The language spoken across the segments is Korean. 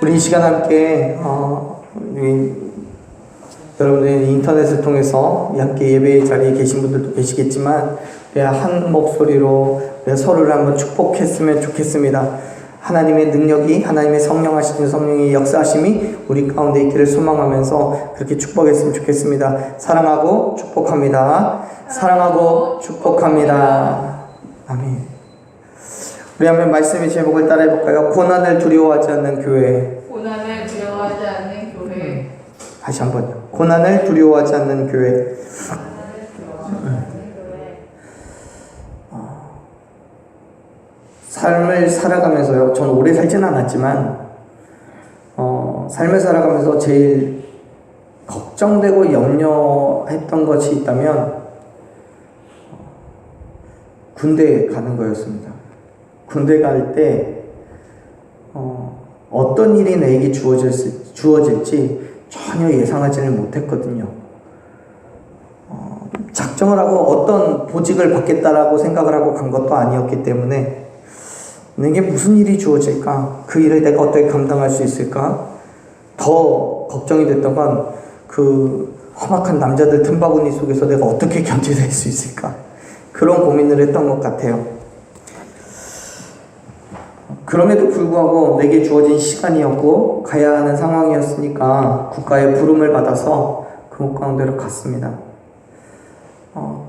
우리 이 시간 함께 여러분들 인터넷을 통해서 함께 예배의 자리에 계신 분들도 계시겠지만 한 목소리로 서로를 한번 축복했으면 좋겠습니다. 하나님의 능력이, 하나님의 성령하시는 성령의 역사하심이 우리 가운데 있기를 소망하면서 그렇게 축복했으면 좋겠습니다. 사랑하고 축복합니다. 사랑하고 축복합니다. 아멘. 우리 한번 말씀의 제목을 따라해 볼까요? 고난을 두려워하지 않는 교회. 고난을 두려워하지 않는 교회. 다시 한번요. 고난을 두려워하지 않는 교회. 삶을 살아가면서요, 저는 오래 살지는 않았지만 삶을 살아가면서 제일 걱정되고 염려했던 것이 있다면 군대에 가는 거였습니다. 군대 갈 때 어떤 일이 내게 주어질지 전혀 예상하지를 못했거든요. 작정을 하고 어떤 보직을 받겠다라고 생각을 하고 간 것도 아니었기 때문에 내게 무슨 일이 주어질까? 그 일을 내가 어떻게 감당할 수 있을까? 더 걱정이 됐던 건 그 험악한 남자들 틈바구니 속에서 내가 어떻게 견뎌낼 수 있을까? 그런 고민을 했던 것 같아요. 그럼에도 불구하고 내게 주어진 시간이었고 가야 하는 상황이었으니까 국가의 부름을 받아서 그 가운데로 갔습니다.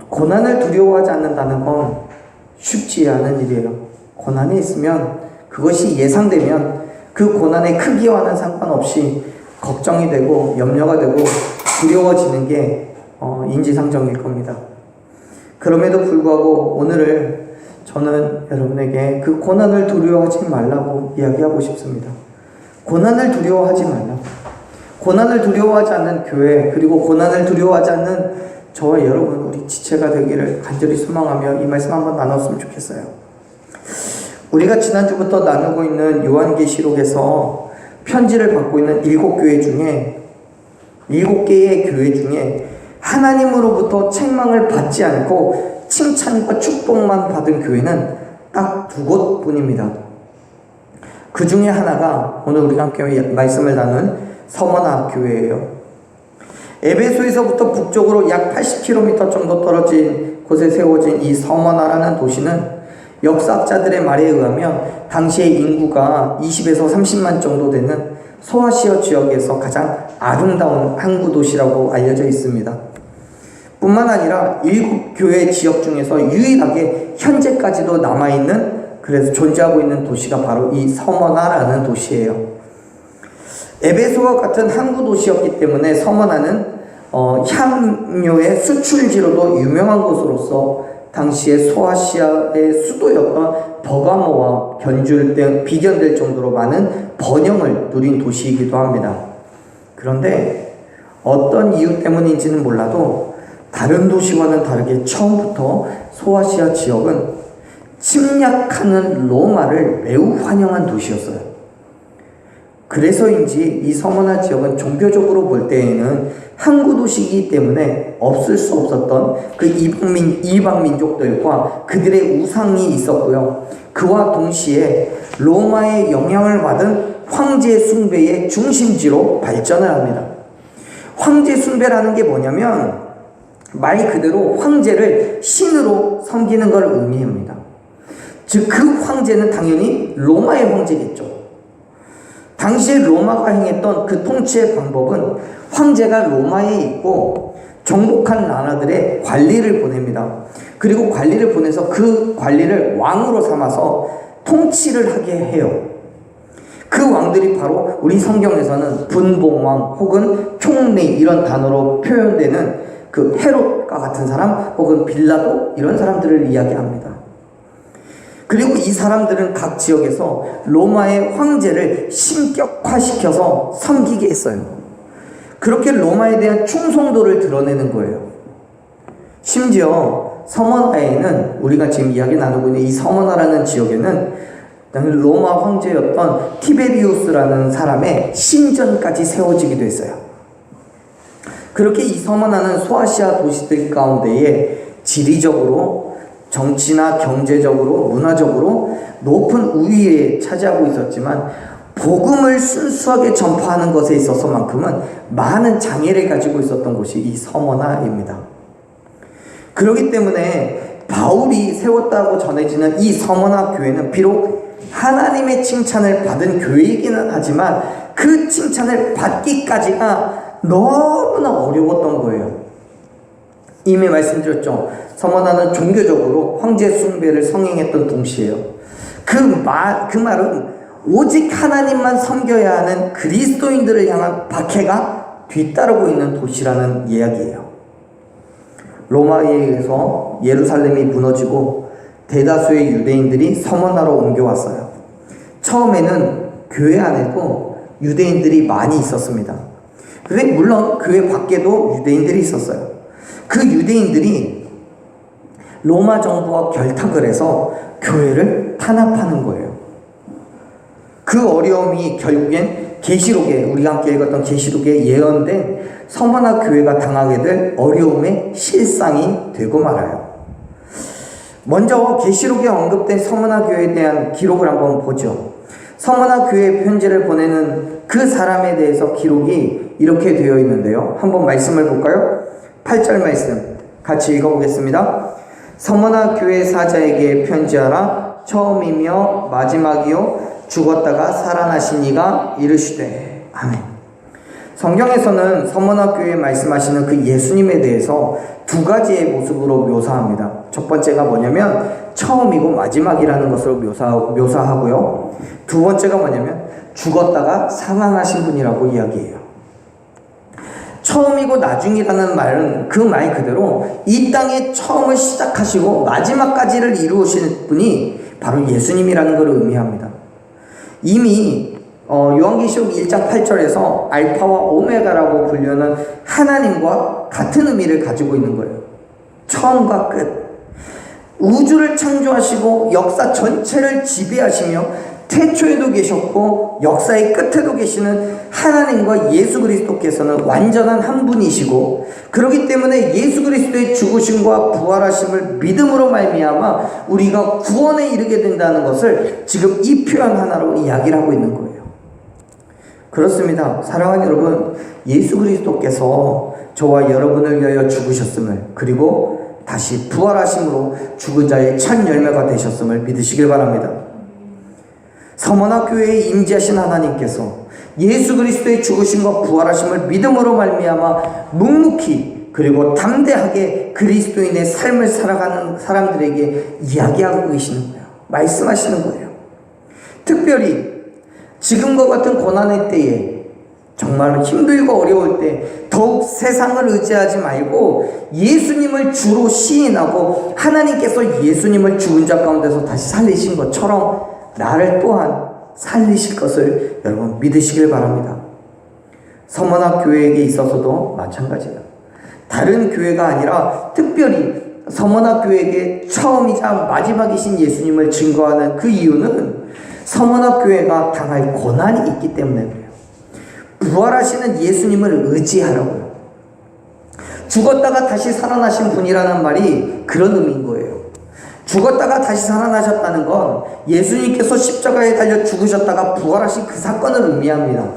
고난을 두려워하지 않는다는 건 쉽지 않은 일이에요. 고난이 있으면 그것이 예상되면 그 고난의 크기와는 상관없이 걱정이 되고 염려가 되고 두려워지는 게 인지상정일 겁니다. 그럼에도 불구하고 오늘을 저는 여러분에게 그 고난을 두려워하지 말라고 이야기하고 싶습니다. 고난을 두려워하지 말라고. 고난을 두려워하지 않는 교회, 그리고 고난을 두려워하지 않는 저와 여러분, 우리 지체가 되기를 간절히 소망하며 이 말씀 한번 나눴으면 좋겠어요. 우리가 지난주부터 나누고 있는 요한계시록에서 편지를 받고 있는 7교회 중에 7개의 교회 중에 하나님으로부터 책망을 받지 않고 칭찬과 축복만 받은 교회는 딱 2곳뿐입니다. 그 중에 하나가 오늘 우리가 함께 말씀을 나눈 서머나 교회예요. 에베소에서부터 북쪽으로 약 80km 정도 떨어진 곳에 세워진 이 서머나라는 도시는 역사학자들의 말에 의하면 당시의 인구가 20에서 30만 정도 되는 소아시아 지역에서 가장 아름다운 항구 도시라고 알려져 있습니다. 뿐만 아니라 7교회 지역 중에서 유일하게 현재까지도 남아있는, 그래서 존재하고 있는 도시가 바로 이 서머나라는 도시예요. 에베소와 같은 항구 도시였기 때문에 서머나는 향료의 수출지로도 유명한 곳으로서 당시의 소아시아의 수도였던 버가모와 비견될 정도로 많은 번영을 누린 도시이기도 합니다. 그런데 어떤 이유 때문인지는 몰라도 다른 도시와는 다르게 처음부터 소아시아 지역은 침략하는 로마를 매우 환영한 도시였어요. 그래서인지 이 서머나 지역은 종교적으로 볼 때에는 항구 도시이기 때문에 없을 수 없었던 그 이방 민족들과 그들의 우상이 있었고요. 그와 동시에 로마의 영향을 받은 황제 숭배의 중심지로 발전을 합니다. 황제 숭배라는 게 뭐냐면 말 그대로 황제를 신으로 섬기는 걸 의미합니다. 즉 그 황제는 당연히 로마의 황제겠죠. 당시에 로마가 행했던 그 통치의 방법은 황제가 로마에 있고 정복한 나라들의 관리를 보냅니다. 그리고 관리를 보내서 그 관리를 왕으로 삼아서 통치를 하게 해요. 그 왕들이 바로 우리 성경에서는 분봉왕 혹은 총리 이런 단어로 표현되는 그 헤롯과 같은 사람 혹은 빌라도 이런 사람들을 이야기합니다. 그리고 이 사람들은 각 지역에서 로마의 황제를 신격화시켜서 섬기게 했어요. 그렇게 로마에 대한 충성도를 드러내는 거예요. 심지어 서머나에는, 우리가 지금 이야기 나누고 있는 이 서머나라는 지역에는 로마 황제였던 티베리우스라는 사람의 신전까지 세워지기도 했어요. 그렇게 이 서머나는 소아시아 도시들 가운데에 지리적으로, 정치나 경제적으로, 문화적으로 높은 우위에 차지하고 있었지만 복음을 순수하게 전파하는 것에 있어서만큼은 많은 장애를 가지고 있었던 곳이 이 서머나입니다. 그렇기 때문에 바울이 세웠다고 전해지는 이 서머나 교회는 비록 하나님의 칭찬을 받은 교회이기는 하지만 그 칭찬을 받기까지가 너무나 어려웠던 거예요. 이미 말씀드렸죠. 서머나는 종교적으로 황제 숭배를 성행했던 동시에요. 그 말은 오직 하나님만 섬겨야 하는 그리스도인들을 향한 박해가 뒤따르고 있는 도시라는 이야기예요. 로마에 의해서 예루살렘이 무너지고 대다수의 유대인들이 서머나로 옮겨왔어요. 처음에는 교회 안에도 유대인들이 많이 있었습니다. 그런데 물론 교회 밖에도 유대인들이 있었어요. 그 유대인들이 로마 정부와 결탁을 해서 교회를 탄압하는 거예요. 그 어려움이 결국엔 계시록에, 우리가 함께 읽었던 계시록에 예언된 서머나 교회가 당하게 될 어려움의 실상이 되고 말아요. 먼저 계시록에 언급된 서머나 교회에 대한 기록을 한번 보죠. 서머나 교회에 편지를 보내는 그 사람에 대해서 기록이 이렇게 되어 있는데요. 한번 말씀을 볼까요? 8절 말씀 같이 읽어보겠습니다. 서머나 교회 사자에게 편지하라. 처음이며 마지막이요 죽었다가 살아나신 이가 이르시되. 아멘. 성경에서는 서머나 교회에 말씀하시는 그 예수님에 대해서 두 가지의 모습으로 묘사합니다. 첫 번째가 뭐냐면 처음이고 마지막이라는 것으로 묘사하고요. 두 번째가 뭐냐면 죽었다가 살아나신 분이라고 이야기해요. 처음이고 나중이라는 말은 그 말 그대로 이 땅에 처음을 시작하시고 마지막까지를 이루신 분이 바로 예수님이라는 것을 의미합니다. 이미 요한계시록 1장 8절에서 알파와 오메가라고 불리는 하나님과 같은 의미를 가지고 있는 거예요. 처음과 끝. 우주를 창조하시고 역사 전체를 지배하시며 태초에도 계셨고 역사의 끝에도 계시는 하나님과 예수 그리스도께서는 완전한 한 분이시고, 그렇기 때문에 예수 그리스도의 죽으심과 부활하심을 믿음으로 말미암아 우리가 구원에 이르게 된다는 것을 지금 이 표현 하나로 이야기를 하고 있는 거예요. 그렇습니다. 사랑하는 여러분, 예수 그리스도께서 저와 여러분을 위하여 죽으셨음을, 그리고 다시 부활하심으로 죽은 자의 첫 열매가 되셨음을 믿으시길 바랍니다. 서머나 교회에 임재하신 하나님께서 예수 그리스도의 죽으심과 부활하심을 믿음으로 말미암아 묵묵히 그리고 담대하게 그리스도인의 삶을 살아가는 사람들에게 이야기하고 계시는 거예요. 말씀하시는 거예요. 특별히 지금과 같은 고난의 때에, 정말 힘들고 어려울 때 더욱 세상을 의지하지 말고 예수님을 주로 시인하고 하나님께서 예수님을 죽은 자 가운데서 다시 살리신 것처럼 나를 또한 살리실 것을 여러분 믿으시길 바랍니다. 서머나 교회에게 있어서도 마찬가지예요. 다른 교회가 아니라 특별히 서머나 교회에게 처음이자 마지막이신 예수님을 증거하는 그 이유는 서머나 교회가 당할 고난이 있기 때문에 그래요. 부활하시는 예수님을 의지하라고요. 죽었다가 다시 살아나신 분이라는 말이 그런 의미인 거예요. 죽었다가 다시 살아나셨다는 건 예수님께서 십자가에 달려 죽으셨다가 부활하신 그 사건을 의미합니다.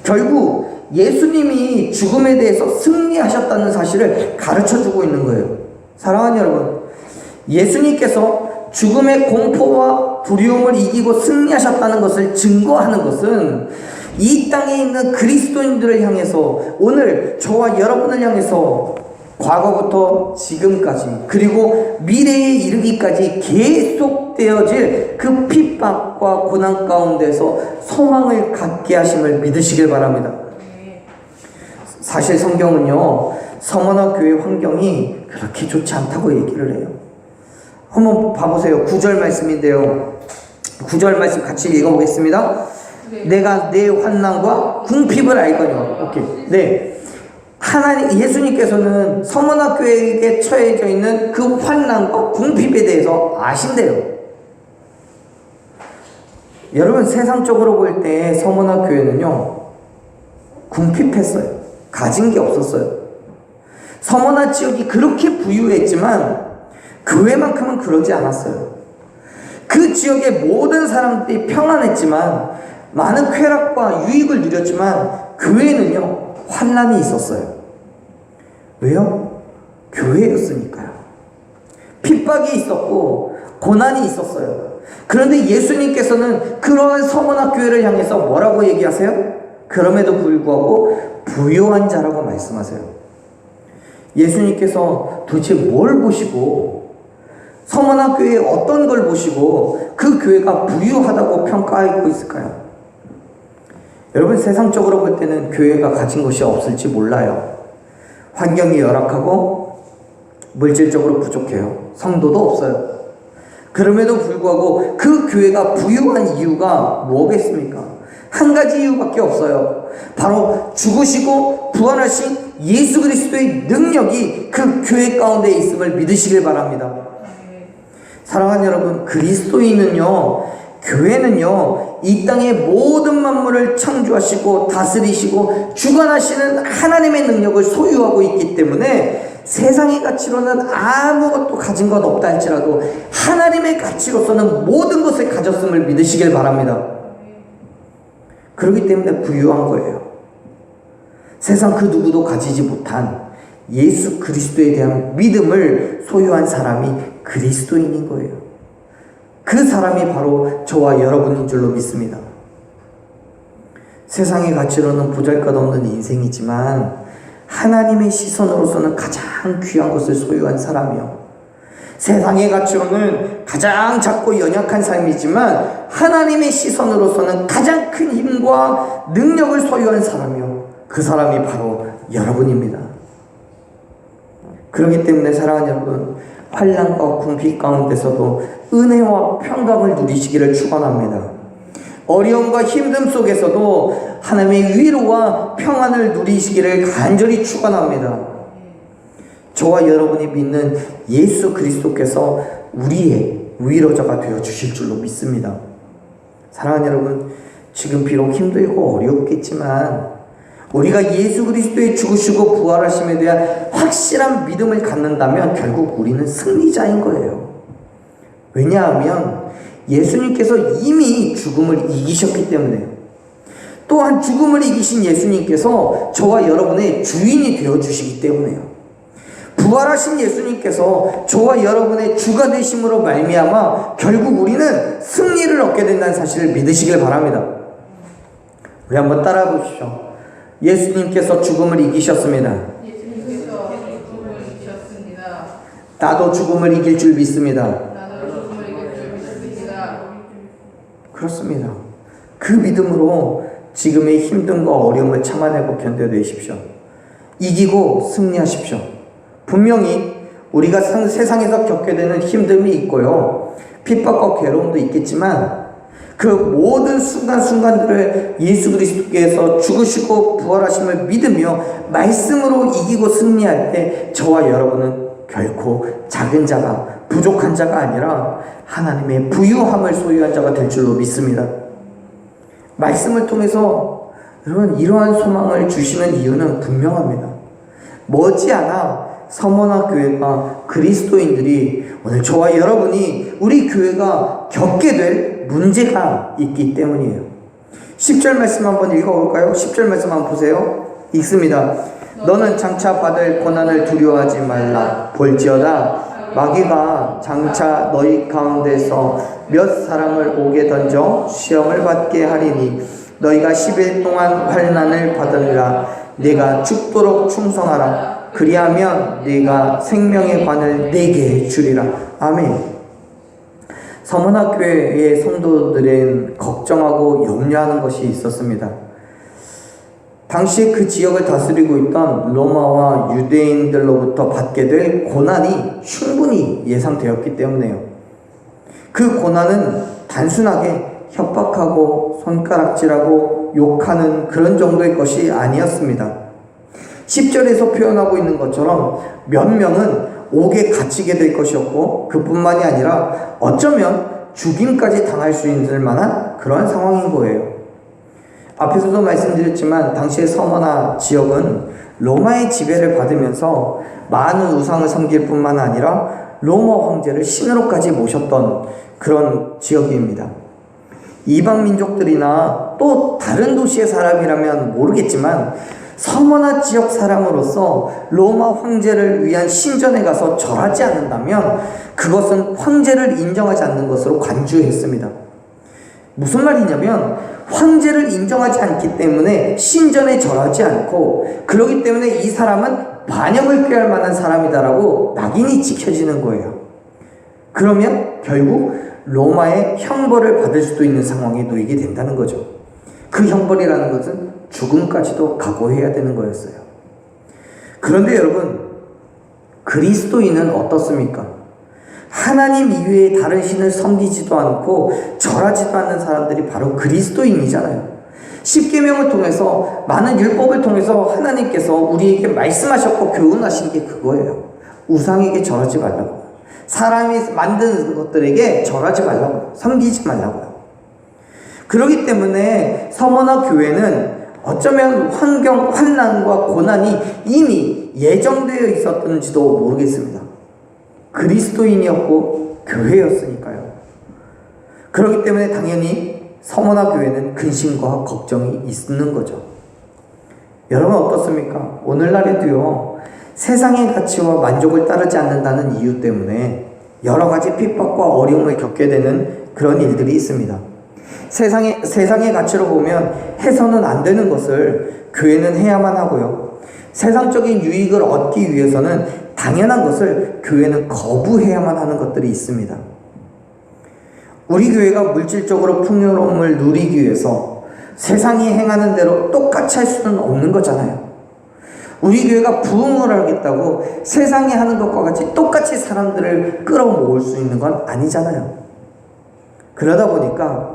결국 예수님이 죽음에 대해서 승리하셨다는 사실을 가르쳐주고 있는 거예요. 사랑하는 여러분, 예수님께서 죽음의 공포와 두려움을 이기고 승리하셨다는 것을 증거하는 것은 이 땅에 있는 그리스도인들을 향해서, 오늘 저와 여러분을 향해서 과거부터 지금까지 그리고 미래에 이르기까지 계속되어질 그 핍박과 고난 가운데서 소망을 갖게 하심을 믿으시길 바랍니다. 사실 성경은요, 서머나 교회 환경이 그렇게 좋지 않다고 얘기를 해요. 한번 봐보세요. 9절 말씀인데요, 9절 말씀 같이 읽어보겠습니다. 내가 내 환난과 궁핍을 알거니와. 오케이. 네. 하나님, 예수님께서는 서머나 교회에게 처해져 있는 그 환난과 궁핍에 대해서 아신대요. 여러분, 세상적으로 볼 때 서머나 교회는요, 궁핍했어요. 가진 게 없었어요. 서머나 지역이 그렇게 부유했지만 교회만큼은 그러지 않았어요. 그 지역의 모든 사람들이 평안했지만 많은 쾌락과 유익을 누렸지만 교회는요, 환난이 있었어요. 왜요? 교회였으니까요. 핍박이 있었고 고난이 있었어요. 그런데 예수님께서는 그러한 서문학 교회를 향해서 뭐라고 얘기하세요? 그럼에도 불구하고 부요한 자라고 말씀하세요. 예수님께서 도대체 뭘 보시고, 서문학 교회에 어떤 걸 보시고 그 교회가 부유하다고 평가하고 있을까요? 여러분, 세상적으로 볼 때는 교회가 가진 것이 없을지 몰라요. 환경이 열악하고 물질적으로 부족해요. 성도도 없어요. 그럼에도 불구하고 그 교회가 부유한 이유가 뭐겠습니까? 한 가지 이유밖에 없어요. 바로 죽으시고 부활하신 예수 그리스도의 능력이 그 교회 가운데 있음을 믿으시길 바랍니다. 사랑하는 여러분, 그리스도인은요, 교회는요, 이 땅의 모든 만물을 창조하시고 다스리시고 주관하시는 하나님의 능력을 소유하고 있기 때문에 세상의 가치로는 아무것도 가진 것 없다 할지라도 하나님의 가치로서는 모든 것을 가졌음을 믿으시길 바랍니다. 그렇기 때문에 부유한 거예요. 세상 그 누구도 가지지 못한 예수 그리스도에 대한 믿음을 소유한 사람이 그리스도인인 거예요. 그 사람이 바로 저와 여러분인 줄로 믿습니다. 세상의 가치로는 보잘것없는 인생이지만 하나님의 시선으로서는 가장 귀한 것을 소유한 사람이요, 세상의 가치로는 가장 작고 연약한 삶이지만 하나님의 시선으로서는 가장 큰 힘과 능력을 소유한 사람이요, 그 사람이 바로 여러분입니다. 그렇기 때문에 사랑하는 여러분, 환난과 궁핍 가운데서도 은혜와 평강을 누리시기를 축원합니다. 어려움과 힘듦 속에서도 하나님의 위로와 평안을 누리시기를 간절히 축원합니다. 저와 여러분이 믿는 예수 그리스도께서 우리의 위로자가 되어 주실 줄로 믿습니다. 사랑하는 여러분, 지금 비록 힘들고 어렵겠지만 우리가 예수 그리스도의 죽으시고 부활하심에 대한 확실한 믿음을 갖는다면 결국 우리는 승리자인 거예요. 왜냐하면 예수님께서 이미 죽음을 이기셨기 때문에, 또한 죽음을 이기신 예수님께서 저와 여러분의 주인이 되어주시기 때문에요. 부활하신 예수님께서 저와 여러분의 주가 되심으로 말미암아 결국 우리는 승리를 얻게 된다는 사실을 믿으시길 바랍니다. 우리 한번 따라해 보십시오. 예수님께서 죽음을 이기셨습니다. 예수님께서 죽음을 이기셨습니다. 나도 죽음을 이길 줄 믿습니다. 나도 죽음을 이길 줄 믿습니다. 그렇습니다. 그 믿음으로 지금의 힘듦과 어려움을 참아내고 견뎌내십시오. 이기고 승리하십시오. 분명히 우리가 세상에서 겪게 되는 힘듦이 있고요, 핍박과 괴로움도 있겠지만 그 모든 순간순간들을 예수 그리스도께서 죽으시고 부활하심을 믿으며 말씀으로 이기고 승리할 때 저와 여러분은 결코 작은 자가, 부족한 자가 아니라 하나님의 부유함을 소유한 자가 될 줄로 믿습니다. 말씀을 통해서 여러분, 이러한 소망을 주시는 이유는 분명합니다. 머지않아 서머나 교회가, 그리스도인들이, 오늘 저와 여러분이 우리 교회가 겪게 될 문제가 있기 때문이에요. 10절 말씀 한번 읽어볼까요? 10절 말씀 한번 보세요. 읽습니다. 너는 장차 받을 고난을 두려워하지 말라. 볼지어다 마귀가 장차 너희 가운데서 몇 사람을 오게 던져 시험을 받게 하리니 너희가 10일 동안 환난을 받으리라. 네가 죽도록 충성하라. 그리하면 네가 생명의 관을 네게 주리라. 아멘. 서문학교회의 성도들은 걱정하고 염려하는 것이 있었습니다. 당시에 그 지역을 다스리고 있던 로마와 유대인들로부터 받게 될 고난이 충분히 예상되었기 때문에요. 그 고난은 단순하게 협박하고 손가락질하고 욕하는 그런 정도의 것이 아니었습니다. 10절에서 표현하고 있는 것처럼 몇 명은 옥에 갇히게 될 것이었고, 그뿐만이 아니라 어쩌면 죽임까지 당할 수 있을 만한 그러한 상황인 거예요. 앞에서도 말씀드렸지만 당시의 서머나 지역은 로마의 지배를 받으면서 많은 우상을 섬길 뿐만 아니라 로마 황제를 신으로까지 모셨던 그런 지역입니다. 이방 민족들이나 또 다른 도시의 사람이라면 모르겠지만 서머나 지역 사람으로서 로마 황제를 위한 신전에 가서 절하지 않는다면 그것은 황제를 인정하지 않는 것으로 간주했습니다. 무슨 말이냐면 황제를 인정하지 않기 때문에 신전에 절하지 않고, 그러기 때문에 이 사람은 반역을 꾀할 만한 사람이다라고 낙인이 찍혀지는 거예요. 그러면 결국 로마의 형벌을 받을 수도 있는 상황에 놓이게 된다는 거죠. 그 형벌이라는 것은 죽음까지도 각오해야 되는 거였어요. 그런데 여러분, 그리스도인은 어떻습니까? 하나님 이외에 다른 신을 섬기지도 않고 절하지도 않는 사람들이 바로 그리스도인이잖아요. 십계명을 통해서, 많은 율법을 통해서 하나님께서 우리에게 말씀하셨고 교훈하신 게 그거예요. 우상에게 절하지 말라고, 사람이 만든 것들에게 절하지 말라고, 섬기지 말라고요. 그렇기 때문에 서머나 교회는 어쩌면 환난과 고난이 이미 예정되어 있었던지도 모르겠습니다. 그리스도인이었고 교회였으니까요. 그렇기 때문에 당연히 서머나 교회는 근심과 걱정이 있는 거죠. 여러분 어떻습니까? 오늘날에도요, 세상의 가치와 만족을 따르지 않는다는 이유 때문에 여러 가지 핍박과 어려움을 겪게 되는 그런 일들이 있습니다. 세상의 가치로 보면 해서는 안 되는 것을 교회는 해야만 하고요, 세상적인 유익을 얻기 위해서는 당연한 것을 교회는 거부해야만 하는 것들이 있습니다. 우리 교회가 물질적으로 풍요로움을 누리기 위해서 세상이 행하는 대로 똑같이 할 수는 없는 거잖아요. 우리 교회가 부흥을 하겠다고 세상이 하는 것과 같이 똑같이 사람들을 끌어모을 수 있는 건 아니잖아요. 그러다 보니까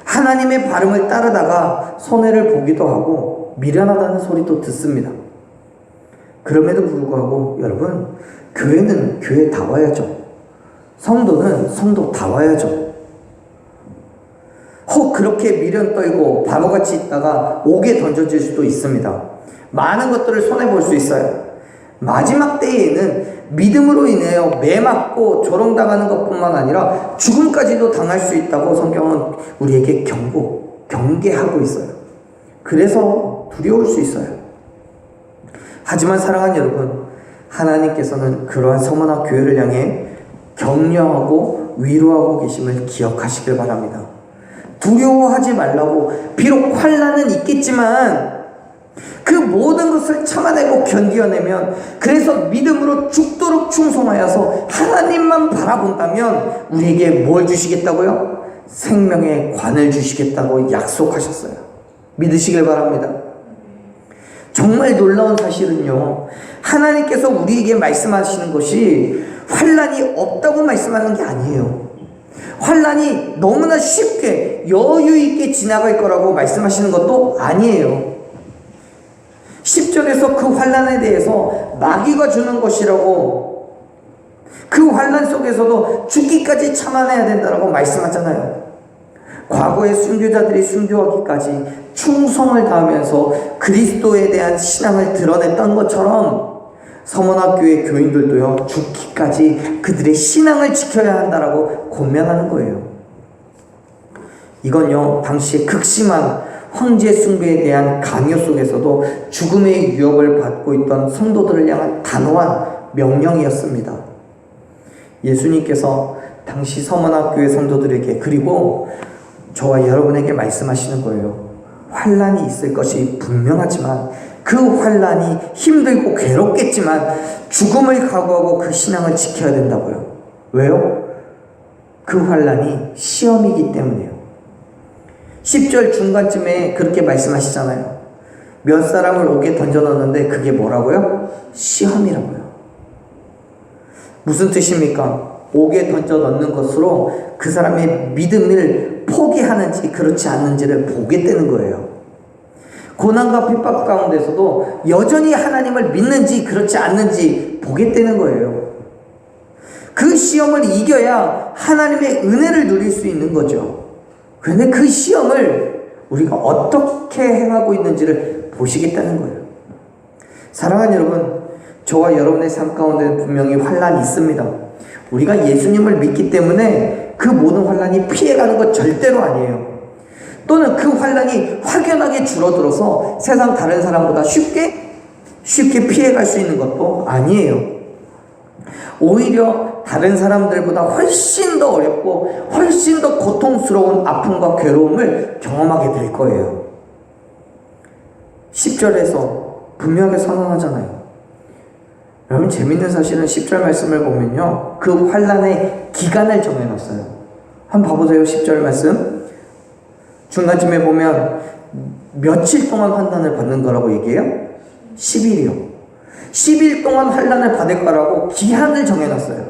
하나님의 발음을 따르다가 손해를 보기도 하고 미련하다는 소리도 듣습니다. 그럼에도 불구하고 여러분, 교회는 교회다워야죠. 성도는 성도다워야죠. 혹 그렇게 미련 떨고 바보같이 있다가 옥에 던져질 수도 있습니다. 많은 것들을 손해볼 수 있어요. 마지막 때에는 믿음으로 인하여 매맞고 조롱당하는 것뿐만 아니라 죽음까지도 당할 수 있다고 성경은 우리에게 경계하고 있어요. 그래서 두려울 수 있어요. 하지만 사랑하는 여러분, 하나님께서는 그러한 서머나 교회를 향해 격려하고 위로하고 계심을 기억하시길 바랍니다. 두려워하지 말라고. 비록 환난은 있겠지만 그 모든 것을 참아내고 견디어내면, 그래서 믿음으로 죽도록 충성하여서 하나님만 바라본다면 우리에게 뭘 주시겠다고요? 생명의 관을 주시겠다고 약속하셨어요. 믿으시길 바랍니다. 정말 놀라운 사실은요, 하나님께서 우리에게 말씀하시는 것이 환난이 없다고 말씀하는 게 아니에요. 환난이 너무나 쉽게 여유 있게 지나갈 거라고 말씀하시는 것도 아니에요. 10절에서 그 환난에 대해서 마귀가 주는 것이라고, 그 환난 속에서도 죽기까지 참아내야 된다고 말씀하잖아요. 과거의 순교자들이 순교하기까지 충성을 다하면서 그리스도에 대한 신앙을 드러냈던 것처럼 서머나 교회 교인들도요, 죽기까지 그들의 신앙을 지켜야 한다라고 권면하는 거예요. 이건요, 당시에 극심한 황제 숭배에 대한 강요 속에서도 죽음의 위협을 받고 있던 성도들을 향한 단호한 명령이었습니다. 예수님께서 당시 서머나 교회 성도들에게, 그리고 저와 여러분에게 말씀하시는 거예요. 환난이 있을 것이 분명하지만, 그 환난이 힘들고 괴롭겠지만 죽음을 각오하고 그 신앙을 지켜야 된다고요. 왜요? 그 환난이 시험이기 때문이에요. 10절 중간쯤에 그렇게 말씀하시잖아요. 몇 사람을 옥에 던져넣었는데 그게 뭐라고요? 시험이라고요. 무슨 뜻입니까? 옥에 던져넣는 것으로 그 사람의 믿음을 포기하는지 그렇지 않는지를 보겠다는 거예요. 고난과 핍박 가운데서도 여전히 하나님을 믿는지 그렇지 않는지 보겠다는 거예요. 그 시험을 이겨야 하나님의 은혜를 누릴 수 있는 거죠. 그런데 그 시험을 우리가 어떻게 행하고 있는지를 보시겠다는 거예요. 사랑하는 여러분, 저와 여러분의 삶 가운데 분명히 환난이 있습니다. 우리가 예수님을 믿기 때문에 그 모든 환난이 피해가는 것 절대로 아니에요. 또는 그 환난이 확연하게 줄어들어서 세상 다른 사람보다 쉽게 피해갈 수 있는 것도 아니에요. 오히려 다른 사람들보다 훨씬 더 어렵고 훨씬 더 고통스러운 아픔과 괴로움을 경험하게 될 거예요. 10절에서 분명하게 선언하잖아요. 여러분, 재밌는 사실은 10절 말씀을 보면요, 그 환난의 기간을 정해놨어요. 한번 봐보세요. 10절 말씀 중간쯤에 보면 며칠 동안 환난을 받는 거라고 얘기해요? 10일이요. 10일 동안 환난을 받을 거라고 기한을 정해놨어요.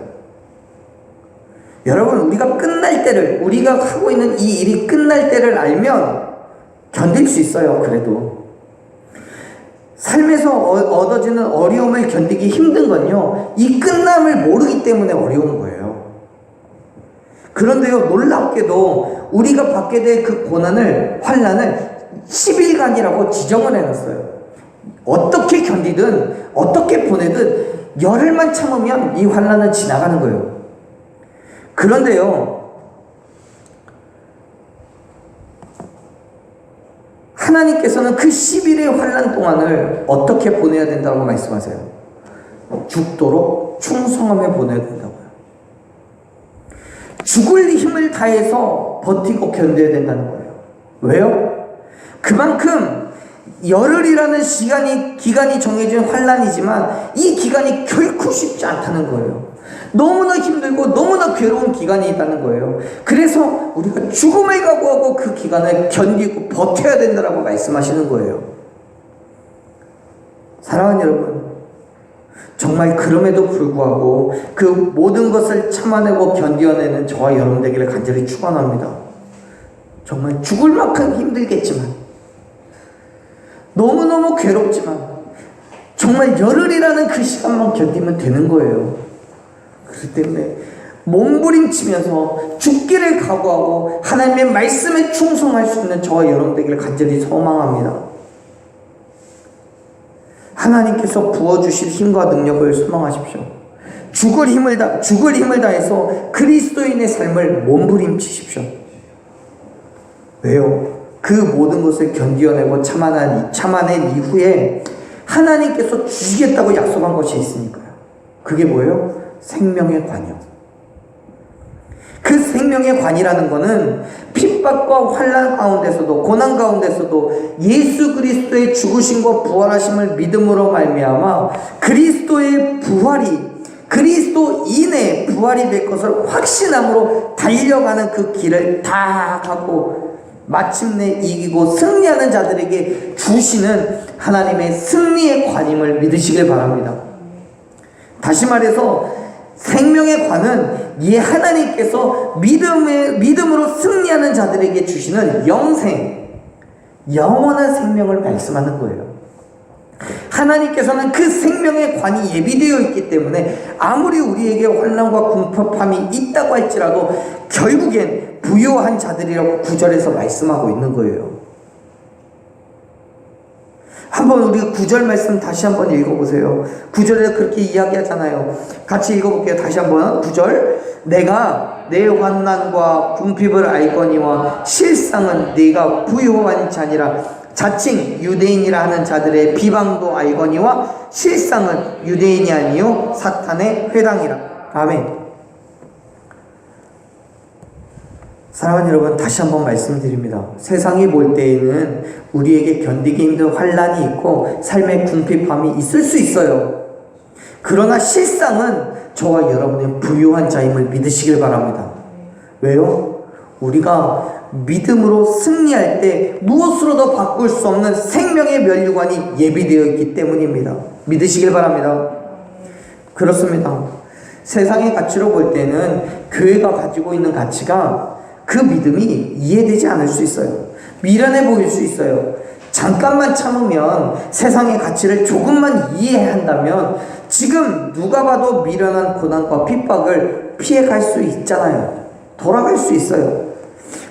여러분, 우리가 끝날 때를, 우리가 하고 있는 이 일이 끝날 때를 알면 견딜 수 있어요. 그래도 삶에서 얻어지는 어려움을 견디기 힘든 건요, 이 끝남을 모르기 때문에 어려운 거예요. 그런데요, 놀랍게도 우리가 받게 될 그 고난을, 환난을 10일간이라고 지정을 해놨어요. 어떻게 견디든 어떻게 보내든 열흘만 참으면 이 환난은 지나가는 거예요. 그런데요, 하나님께서는 그 10일의 환난 동안을 어떻게 보내야 된다고 말씀하세요? 죽도록 충성하며 보내야 된다고요. 죽을 힘을 다해서 버티고 견뎌야 된다는 거예요. 왜요? 그만큼 열흘이라는 기간이 정해진 환난이지만 이 기간이 결코 쉽지 않다는 거예요. 너무나 힘들고 너무나 괴로운 기간이 있다는 거예요. 그래서 우리가 죽음을 각오하고 그 기간을 견디고 버텨야 된다고 말씀하시는 거예요. 사랑하는 여러분, 정말 그럼에도 불구하고 그 모든 것을 참아내고 견뎌내는 저와 여러분 되기를 간절히 축원합니다. 정말 죽을 만큼 힘들겠지만, 너무너무 괴롭지만 정말 열흘이라는 그 시간만 견디면 되는 거예요. 그렇기 때문에 몸부림치면서 죽기를 각오하고 하나님의 말씀에 충성할 수 있는 저와 여러분 되기를 간절히 소망합니다. 하나님께서 부어주실 힘과 능력을 소망하십시오. 죽을 힘을 다해서 그리스도인의 삶을 몸부림치십시오. 왜요? 그 모든 것을 견디어내고 참아낸 이후에 하나님께서 주시겠다고 약속한 것이 있으니까요. 그게 뭐예요? 생명의 관이요. 그 생명의 관이라는 것은 핍박과 환난 가운데서도, 고난 가운데서도 예수 그리스도의 죽으심과 부활하심을 믿음으로 말미암아 그리스도의 부활이, 그리스도인의 부활이 될 것을 확신함으로 달려가는 그 길을 다 가고 마침내 이기고 승리하는 자들에게 주시는 하나님의 승리의 관임을 믿으시길 바랍니다. 다시 말해서 생명의 관은 하나님께서 믿음으로 승리하는 자들에게 주시는 영원한 생명을 말씀하는 거예요. 하나님께서는 그 생명의 관이 예비되어 있기 때문에 아무리 우리에게 환난과 궁핍함이 있다고 할지라도 결국엔 부요한 자들이라고 9절에서 말씀하고 있는 거예요. 한번 우리 9절 말씀 다시 한번 읽어보세요. 9절에 그렇게 이야기하잖아요. 같이 읽어볼게요. 다시 한번 9절. 내가 내 환난과 궁핍을 알거니와 실상은 네가 부요한 자니라. 자칭 유대인이라 하는 자들의 비방도 알거니와 실상은 유대인이 아니요 사탄의 회당이라. 아멘. 사랑하는 여러분, 다시 한번 말씀드립니다. 세상이 볼 때에는 우리에게 견디기 힘든 환난이 있고 삶의 궁핍함이 있을 수 있어요. 그러나 실상은 저와 여러분의 부유한 자임을 믿으시길 바랍니다. 왜요? 우리가 믿음으로 승리할 때 무엇으로도 바꿀 수 없는 생명의 면류관이 예비되어 있기 때문입니다. 믿으시길 바랍니다. 그렇습니다. 세상의 가치로 볼 때는 교회가 가지고 있는 가치가 그 믿음이 이해되지 않을 수 있어요. 미련해 보일 수 있어요. 잠깐만 참으면 세상의 가치를 조금만 이해한다면 지금 누가 봐도 미련한 고난과 핍박을 피해갈 수 있잖아요. 돌아갈 수 있어요.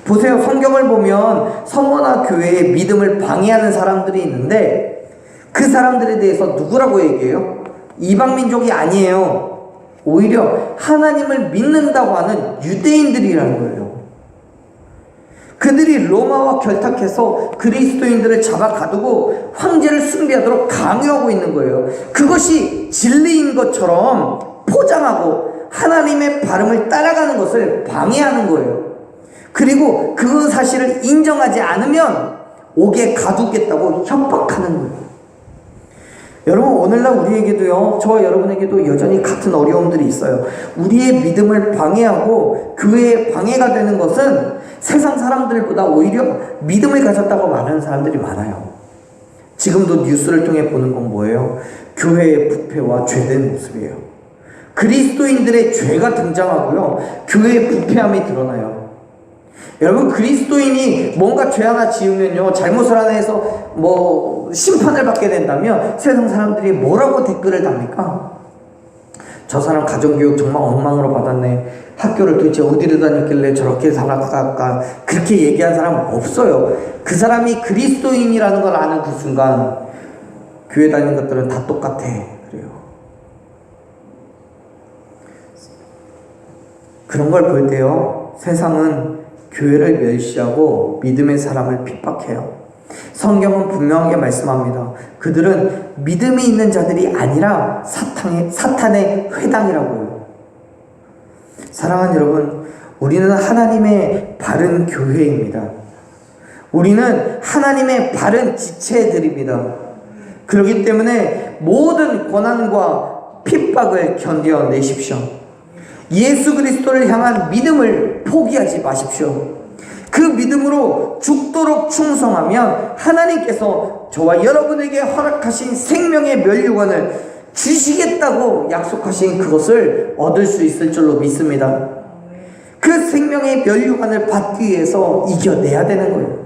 보세요. 성경을 보면 성모나 교회의 믿음을 방해하는 사람들이 있는데 그 사람들에 대해서 누구라고 얘기해요? 이방민족이 아니에요. 오히려 하나님을 믿는다고 하는 유대인들이라는 거예요. 그들이 로마와 결탁해서 그리스도인들을 잡아 가두고 황제를 숭배하도록 강요하고 있는 거예요. 그것이 진리인 것처럼 포장하고 하나님의 발음을 따라가는 것을 방해하는 거예요. 그리고 그 사실을 인정하지 않으면 옥에 가두겠다고 협박하는 거예요. 여러분, 오늘날 우리에게도요, 저와 여러분에게도 여전히 같은 어려움들이 있어요. 우리의 믿음을 방해하고 교회에 방해가 되는 것은 세상 사람들보다 오히려 믿음을 가졌다고 말하는 사람들이 많아요. 지금도 뉴스를 통해 보는 건 뭐예요? 교회의 부패와 죄된 모습이에요. 그리스도인들의 죄가 등장하고요, 교회의 부패함이 드러나요. 여러분, 그리스도인이 뭔가 죄 하나 지으면요, 잘못을 하나 해서 심판을 받게 된다면 세상 사람들이 뭐라고 댓글을 답니까? 저 사람 가정교육 정말 엉망으로 받았네. 학교를 도대체 어디로 다녔길래 저렇게 살았을까? 그렇게 얘기한 사람은 없어요. 그 사람이 그리스도인이라는 걸 아는 그 순간 교회 다니는 것들은 다 똑같아. 그래요. 그런 걸 볼 때요, 세상은 교회를 멸시하고 믿음의 사람을 핍박해요. 성경은 분명하게 말씀합니다. 그들은 믿음이 있는 자들이 아니라 사탄의 회당이라고요. 사랑하는 여러분, 우리는 하나님의 바른 교회입니다. 우리는 하나님의 바른 지체들입니다. 그렇기 때문에 모든 고난과 핍박을 견뎌내십시오. 예수 그리스도를 향한 믿음을 포기하지 마십시오. 그 믿음으로 죽도록 충성하면 하나님께서 저와 여러분에게 허락하신 생명의 면류관을 주시겠다고 약속하신 그것을 얻을 수 있을 줄로 믿습니다. 그 생명의 면류관을 받기 위해서 이겨내야 되는 거예요.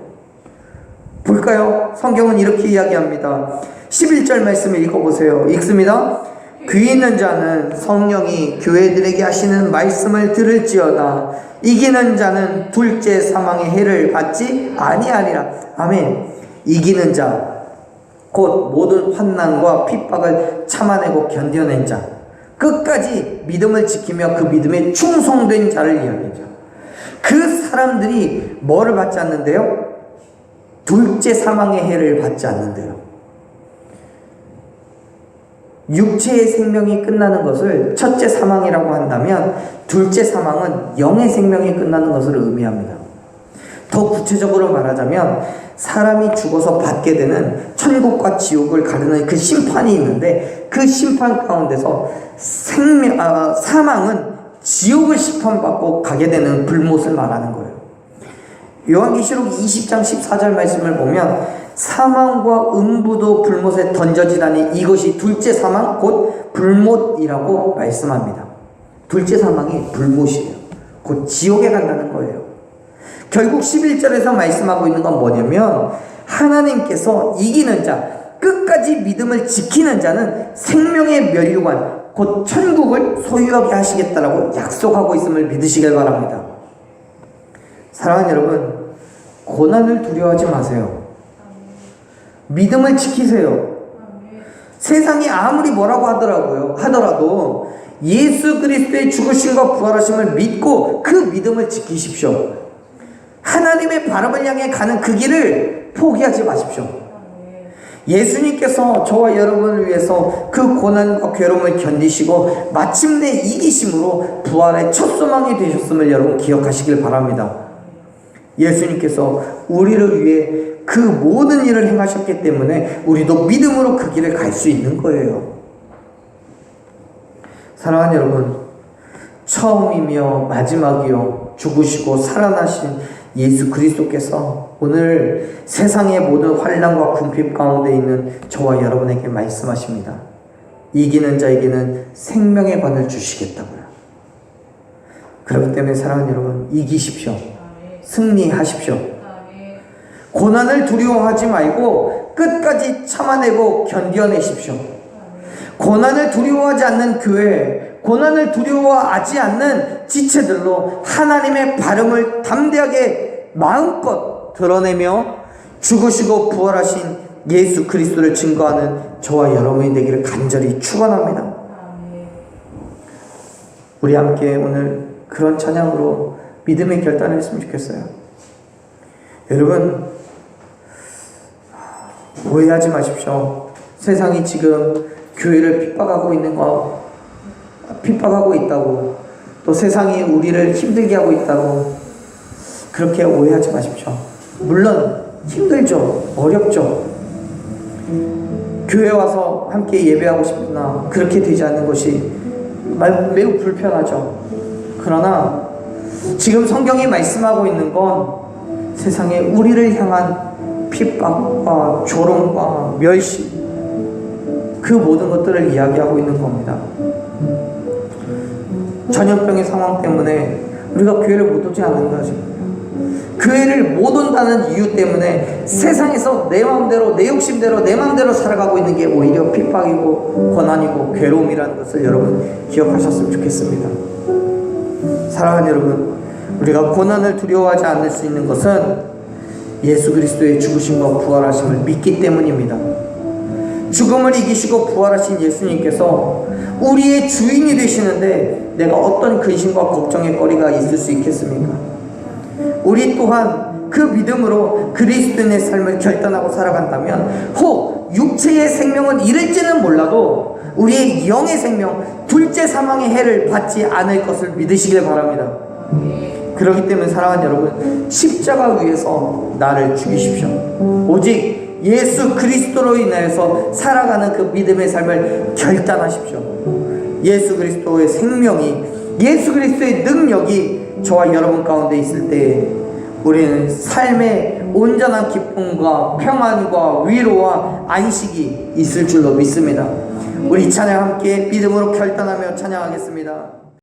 볼까요? 성경은 이렇게 이야기합니다. 11절 말씀을 읽어보세요. 읽습니다. 귀 있는 자는 성령이 교회들에게 하시는 말씀을 들을지어다. 이기는 자는 둘째 사망의 해를 받지 아니하리라. 아멘. 이기는 자, 곧 모든 환난과 핍박을 참아내고 견뎌낸 자, 끝까지 믿음을 지키며 그 믿음에 충성된 자를 이야기하죠. 그 사람들이 뭐를 받지 않는데요? 둘째 사망의 해를 받지 않는데요. 육체의 생명이 끝나는 것을 첫째 사망이라고 한다면 둘째 사망은 영의 생명이 끝나는 것을 의미합니다. 더 구체적으로 말하자면 사람이 죽어서 받게 되는 천국과 지옥을 가르는 그 심판이 있는데 그 심판 가운데서 사망은 지옥을 심판받고 가게 되는 불못을 말하는 거예요. 요한계시록 20장 14절 말씀을 보면 사망과 음부도 불못에 던져지다니 이것이 둘째 사망 곧 불못이라고 말씀합니다. 둘째 사망이 불못이에요. 곧 지옥에 간다는 거예요. 결국 11절에서 말씀하고 있는 건 뭐냐면 하나님께서 이기는 자, 끝까지 믿음을 지키는 자는 생명의 면류관 곧 천국을 소유하게 하시겠다라고 약속하고 있음을 믿으시길 바랍니다. 사랑하는 여러분, 고난을 두려워하지 마세요. 믿음을 지키세요. 세상이 아무리 뭐라고 하더라도 예수 그리스도의 죽으심과 부활하심을 믿고 그 믿음을 지키십시오. 하나님의 바람을 향해 가는 그 길을 포기하지 마십시오. 예수님께서 저와 여러분을 위해서 그 고난과 괴로움을 견디시고 마침내 이기심으로 부활의 첫 소망이 되셨음을 여러분 기억하시길 바랍니다. 예수님께서 우리를 위해 그 모든 일을 행하셨기 때문에 우리도 믿음으로 그 길을 갈 수 있는 거예요. 사랑하는 여러분, 처음이며 마지막이요 죽으시고 살아나신 예수 그리스도께서 오늘 세상의 모든 환난과 궁핍 가운데 있는 저와 여러분에게 말씀하십니다. 이기는 자에게는 생명의 관을 주시겠다고요. 그렇기 때문에 사랑하는 여러분, 이기십시오. 승리하십시오. 고난을 두려워하지 말고 끝까지 참아내고 견뎌내십시오. 고난을 두려워하지 않는 교회, 고난을 두려워하지 않는 지체들로 하나님의 발음을 담대하게 마음껏 드러내며 죽으시고 부활하신 예수 그리스도를 증거하는 저와 여러분이 되기를 간절히 축원합니다. 우리 함께 오늘 그런 찬양으로 믿음의 결단을 했으면 좋겠어요. 여러분, 오해하지 마십시오. 세상이 지금 교회를 핍박하고 있다고, 또 세상이 우리를 힘들게 하고 있다고 그렇게 오해하지 마십시오. 물론 힘들죠. 어렵죠. 교회 와서 함께 예배하고 싶으나 그렇게 되지 않는 것이 매우 불편하죠. 그러나 지금 성경이 말씀하고 있는 건 세상에 우리를 향한 핍박과 조롱과 멸시, 그 모든 것들을 이야기하고 있는 겁니다. 전염병의 상황 때문에 우리가 교회를 못 오지 않는 거지. 교회를 못 온다는 이유 때문에 세상에서 내 마음대로, 내 욕심대로, 내 마음대로 살아가고 있는 게 오히려 핍박이고 고난이고 괴로움이라는 것을 여러분 기억하셨으면 좋겠습니다. 사랑하는 여러분, 우리가 고난을 두려워하지 않을 수 있는 것은 예수 그리스도의 죽으심과 부활하심을 믿기 때문입니다. 죽음을 이기시고 부활하신 예수님께서 우리의 주인이 되시는데 내가 어떤 근심과 걱정의 거리가 있을 수 있겠습니까? 우리 또한 그 믿음으로 그리스도인의 삶을 결단하고 살아간다면 혹 육체의 생명은 이를지는 몰라도 우리의 영의 생명, 둘째 사망의 해를 받지 않을 것을 믿으시길 바랍니다. 그렇기 때문에 사랑하는 여러분, 십자가 위에서 나를 죽이십시오. 오직 예수 그리스도로 인하여서 살아가는 그 믿음의 삶을 결단하십시오. 예수 그리스도의 생명이, 예수 그리스도의 능력이 저와 여러분 가운데 있을 때 우리는 삶의 온전한 기쁨과 평안과 위로와 안식이 있을 줄로 믿습니다. 우리 찬양 함께 믿음으로 결단하며 찬양하겠습니다.